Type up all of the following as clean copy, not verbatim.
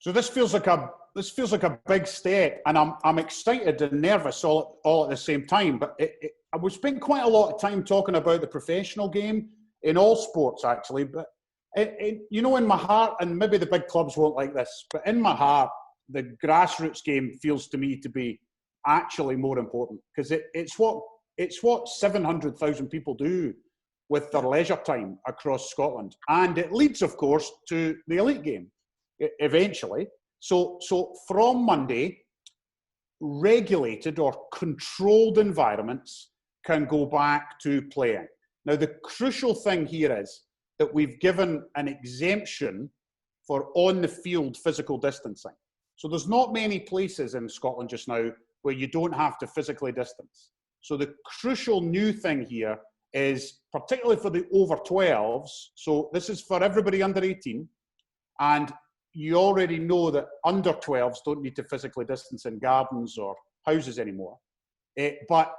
So this feels like a big step, and I'm excited and nervous all at the same time. But we spent quite a lot of time talking about the professional game in all sports, actually. But you know, in my heart, and maybe the big clubs won't like this, but in my heart, the grassroots game feels to me to be actually more important, because it's what 700,000 people do with their leisure time across Scotland, and it leads, of course, to the elite game eventually. So from Monday, regulated or controlled environments can go back to playing. Now, the crucial thing here is that we've given an exemption for on-the-field physical distancing. So there's not many places in Scotland just now where you don't have to physically distance. So the crucial new thing here is, particularly for the over 12s, so this is for everybody under 18, and you already know that under 12s don't need to physically distance in gardens or houses anymore. But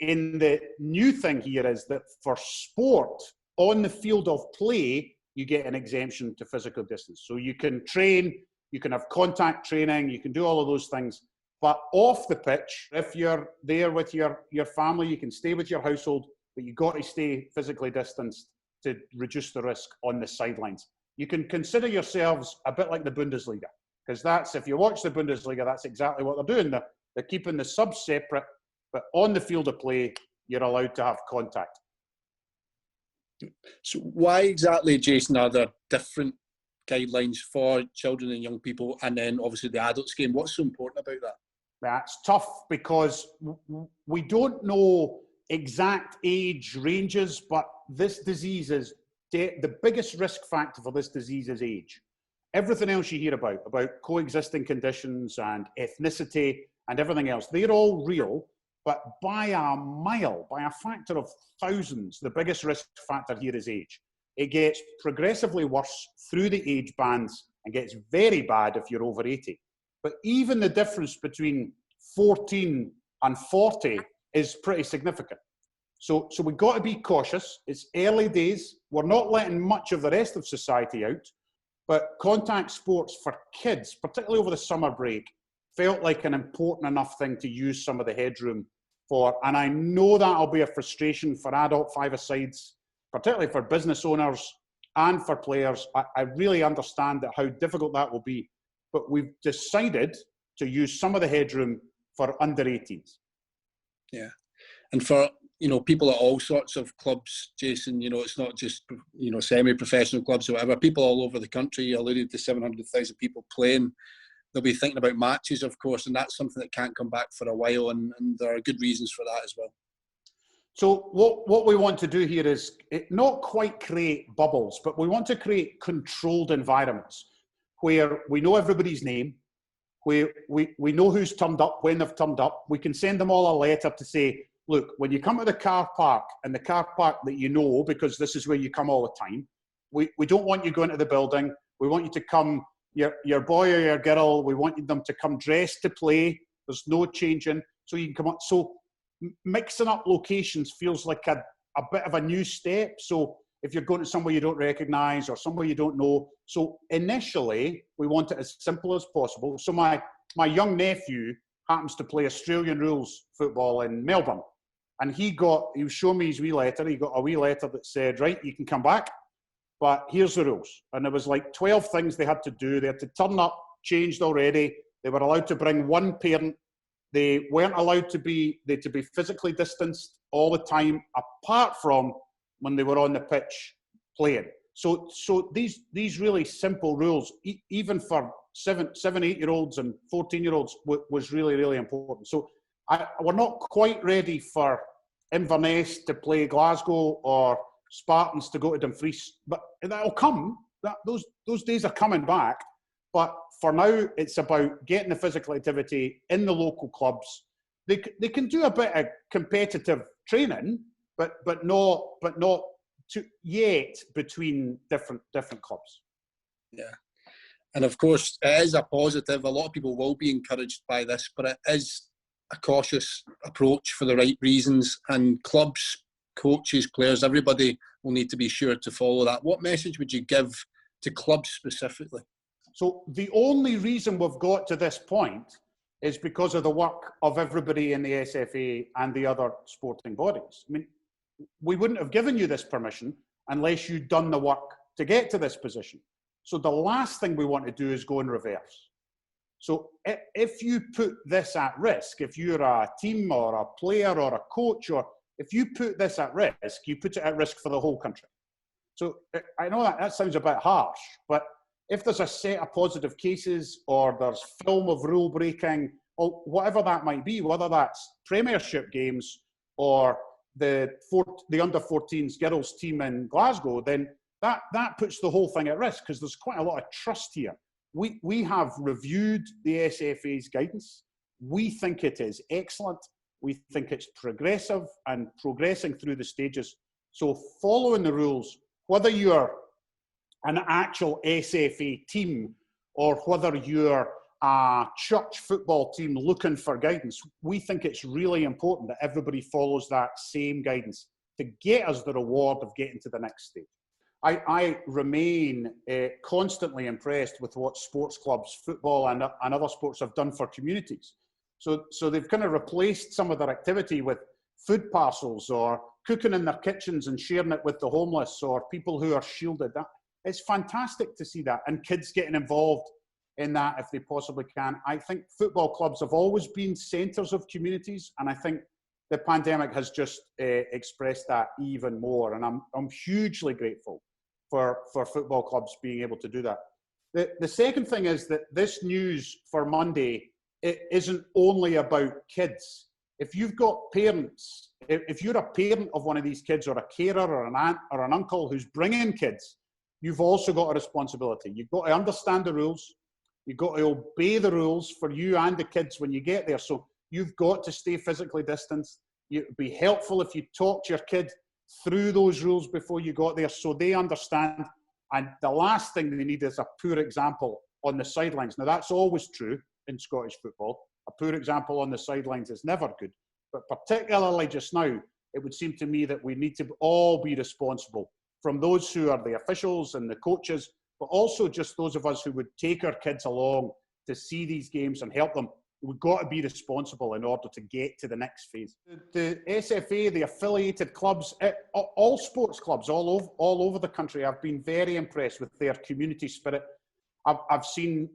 in the new thing here is that for sport, on the field of play, you get an exemption to physical distance. So you can train, you can have contact training, you can do all of those things. But off the pitch, if you're there with your family, you can stay with your household, but you've got to stay physically distanced to reduce the risk on the sidelines. You can consider yourselves a bit like the Bundesliga, because that's, if you watch the Bundesliga, that's exactly what they're doing. They're keeping the subs separate, but on the field of play, you're allowed to have contact. So why exactly, Jason, are there different guidelines for children and young people, and then obviously the adults game? What's so important about that? That's tough, because we don't know exact age ranges, but this disease is the biggest risk factor for this disease is age. Everything else you hear about coexisting conditions and ethnicity and everything else, they're all real, but by a mile, by a factor of thousands, the biggest risk factor here is age. It gets progressively worse through the age bands and gets very bad if you're over 80. But even the difference between 14 and 40 is pretty significant. So we've got to be cautious. It's early days. We're not letting much of the rest of society out, but contact sports for kids, particularly over the summer break, felt like an important enough thing to use some of the headroom for. And I know that'll be a frustration for adult five-a-sides, particularly for business owners and for players. I really understand that how difficult that will be, but we've decided to use some of the headroom for under 18s. Yeah. And for, people at all sorts of clubs, Jason, it's not just, semi-professional clubs or whatever. People all over the country, you alluded to 700,000 people playing. They'll be thinking about matches, of course, and that's something that can't come back for a while, and there are good reasons for that as well. So what we want to do here is not quite create bubbles, but we want to create controlled environments where we know everybody's name, where we know who's turned up, when they've turned up. We can send them all a letter to say, look, when you come to the car park, and the car park that you know, because this is where you come all the time, we don't want you going to the building. We want you to come, your boy or your girl, we want them to come dressed to play. There's no changing. So you can come up. So mixing up locations feels like a bit of a new step. So if you're going to somewhere you don't recognise or somewhere you don't know. So initially, we want it as simple as possible. So my young nephew happens to play Australian rules football in Melbourne. And he was showing me his wee letter. He got a wee letter that said, right, you can come back, but here's the rules. And there was like 12 things they had to do. They had to turn up, changed already. They were allowed to bring one parent. They weren't allowed to be physically distanced all the time, apart from when they were on the pitch playing. So these really simple rules, even for 7, 8-year-olds and 14-year-olds, was really, really important. So we're not quite ready for Inverness to play Glasgow or Spartans to go to Dumfries, but that'll come. Those days are coming back. But for now, it's about getting the physical activity in the local clubs. They can do a bit of competitive training, but not yet between different clubs. Yeah. And of course, it is a positive. A lot of people will be encouraged by this, but it is a cautious approach for the right reasons. And clubs, coaches, players, everybody will need to be sure to follow that. What message would you give to clubs specifically? So the only reason we've got to this point is because of the work of everybody in the SFA and the other sporting bodies. I mean, we wouldn't have given you this permission unless you'd done the work to get to this position. So the last thing we want to do is go in reverse. So if you put this at risk, if you're a team or a player or a coach, or if you put this at risk, you put it at risk for the whole country. So I know that sounds a bit harsh, but if there's a set of positive cases or there's film of rule breaking or whatever that might be, whether that's Premiership games or the under-14s girls team in Glasgow, then that puts the whole thing at risk because there's quite a lot of trust here. We have reviewed the SFA's guidance. We think it is excellent. We think it's progressive and progressing through the stages. So following the rules, whether you're an actual SFA team or whether you're a church football team looking for guidance, we think it's really important that everybody follows that same guidance to get us the reward of getting to the next stage. I remain constantly impressed with what sports clubs, football and other sports have done for communities. So they've kind of replaced some of their activity with food parcels or cooking in their kitchens and sharing it with the homeless or people who are shielded. It's fantastic to see that, and kids getting involved in that if they possibly can. I think football clubs have always been centres of communities, and I think the pandemic has just expressed that even more. And I'm hugely grateful for football clubs being able to do that. The second thing is that this news for Monday, it isn't only about kids. If you've got parents, if you're a parent of one of these kids or a carer or an aunt or an uncle who's bringing kids, you've also got a responsibility. You've got to understand the rules. You've got to obey the rules for you and the kids when you get there. So you've got to stay physically distanced. It'd be helpful if you talk to your kid through those rules before you got there so they understand. And the last thing they need is a poor example on the sidelines. Now, that's always true in Scottish football. A poor example on the sidelines is never good. But particularly just now, it would seem to me that we need to all be responsible, from those who are the officials and the coaches, but also just those of us who would take our kids along to see these games and help them. We've got to be responsible in order to get to the next phase. The SFA, the affiliated clubs, all sports clubs all over the country, I've been very impressed with their community spirit. I've seen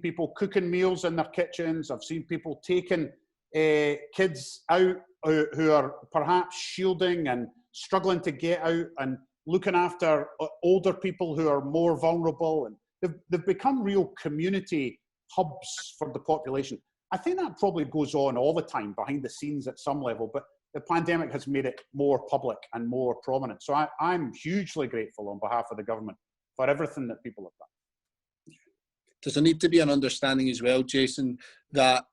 people cooking meals in their kitchens. I've seen people taking kids out who are perhaps shielding and struggling to get out and looking after older people who are more vulnerable. And they've become real community hubs for the population. I think that probably goes on all the time behind the scenes at some level, but the pandemic has made it more public and more prominent. So I'm hugely grateful on behalf of the government for everything that people have done. Does there need to be an understanding as well, Jason, that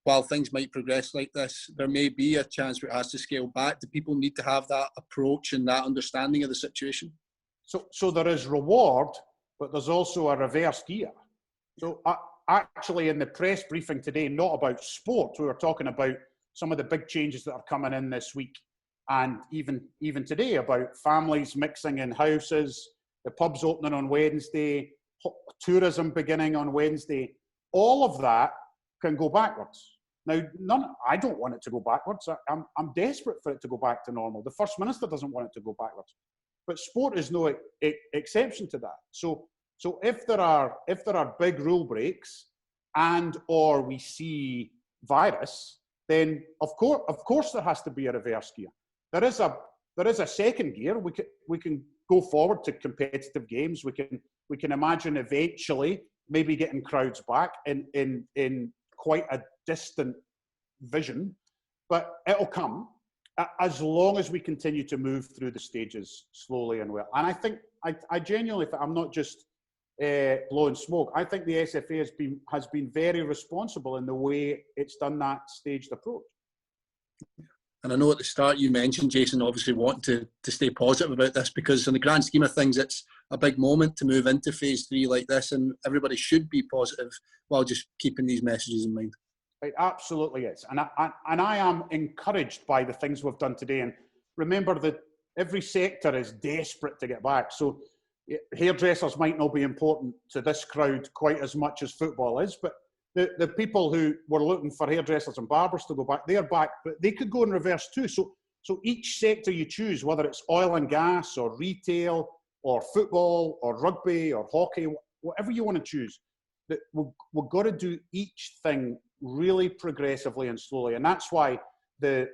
while things might progress like this, there may be a chance where it has to scale back? Do people need to have that approach and that understanding of the situation? So there is reward, but there's also a reverse gear. So actually in the press briefing today, not about sport, we were talking about some of the big changes that are coming in this week. And even today about families mixing in houses, the pubs opening on Wednesday, tourism beginning on Wednesday. All of that can go backwards. Now, I don't want it to go backwards. I'm desperate for it to go back to normal. The First Minister doesn't want it to go backwards. But sport is no exception to that. So if there are big rule breaks and or we see virus, then of course there has to be a reverse gear. There is a second gear. We can go forward to competitive games. We can imagine eventually maybe getting crowds back in quite a distant vision, but it'll come as long as we continue to move through the stages slowly and well. And I think I genuinely think, I'm not just blowing smoke. I think the SFA has been very responsible in the way it's done that staged approach. And I know at the start you mentioned, Jason, obviously wanting to stay positive about this because in the grand scheme of things, it's a big moment to move into phase 3 like this, and everybody should be positive while just keeping these messages in mind. It absolutely is. And I am encouraged by the things we've done today. And remember that every sector is desperate to get back. So hairdressers might not be important to this crowd quite as much as football is, but the people who were looking for hairdressers and barbers to go back, they're back, but they could go in reverse too. So each sector you choose, whether it's oil and gas or retail or football or rugby or hockey, whatever you want to choose, that we've got to do each thing really progressively and slowly. And that's why the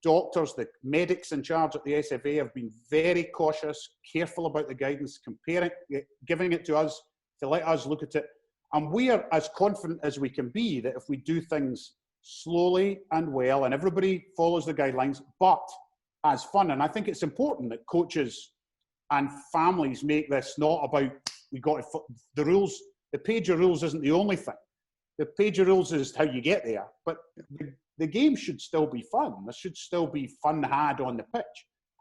doctors, the medics in charge at the SFA have been very cautious, careful about the guidance, comparing it, giving it to us to let us look at it. And we are as confident as we can be that if we do things slowly and well and everybody follows the guidelines, but as fun, and I think it's important that coaches and families make this not about, we got to, the rules, the page of rules isn't the only thing. The page of rules is how you get there, but the game should still be fun. There should still be fun had on the pitch.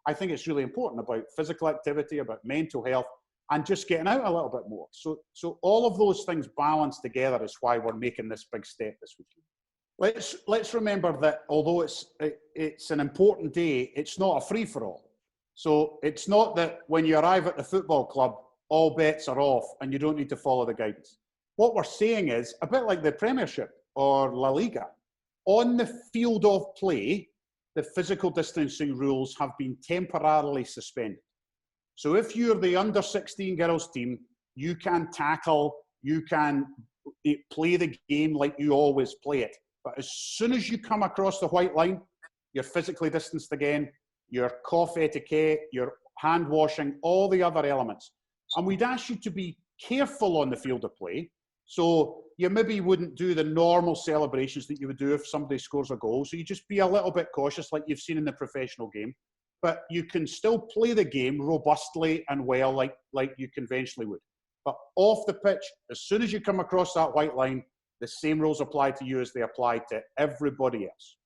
I think it's really important about physical activity, about mental health, and just getting out a little bit more. So all of those things balanced together is why we're making this big step this weekend. Let's remember that although it's an important day, it's not a free-for-all. So it's not that when you arrive at the football club, all bets are off and you don't need to follow the guidance. What we're saying is, a bit like the Premiership or La Liga, on the field of play, the physical distancing rules have been temporarily suspended. So if you're the under-16 girls team, you can tackle, you can play the game like you always play it. But as soon as you come across the white line, you're physically distanced again, your cough etiquette, your hand washing, all the other elements. And we'd ask you to be careful on the field of play. So you maybe wouldn't do the normal celebrations that you would do if somebody scores a goal. So you just be a little bit cautious like you've seen in the professional game. But you can still play the game robustly and well like you conventionally would. But off the pitch, as soon as you come across that white line, the same rules apply to you as they apply to everybody else.